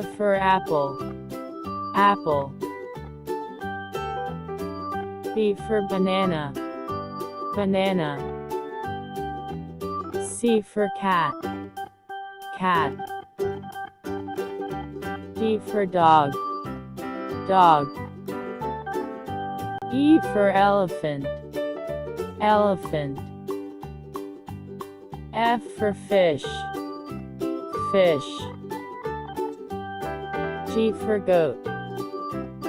A for apple, apple. B for banana, banana. C for cat, cat. D for dog, dog. E for elephant, elephant. F for fish, fish. G for goat,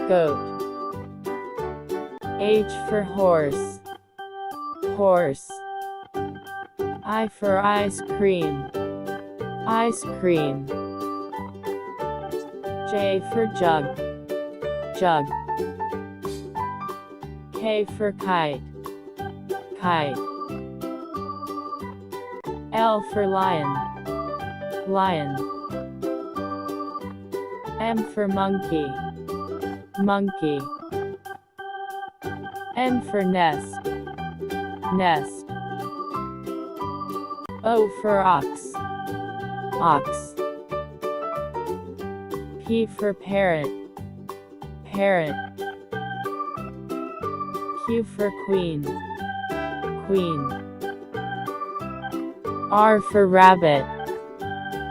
goat. H for horse, horse. I for ice cream, ice cream. J for jug, jug. K for kite, kite. L for lion, lion. M for monkey, monkey. N for nest, nest. O for ox, ox. P for parrot, parrot. Q for queen, queen. R for rabbit,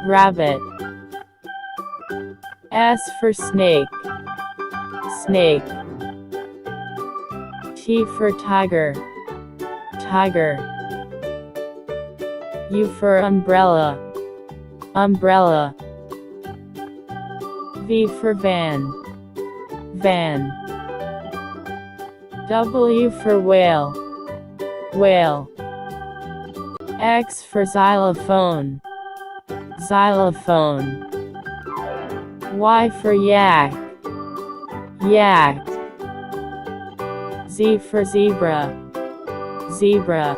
rabbit. S for snake, snake. T for tiger, tiger. U for umbrella, umbrella. V for van, van. W for whale, whale. X for xylophone, xylophone. Y for yak, yak. Z for zebra, zebra.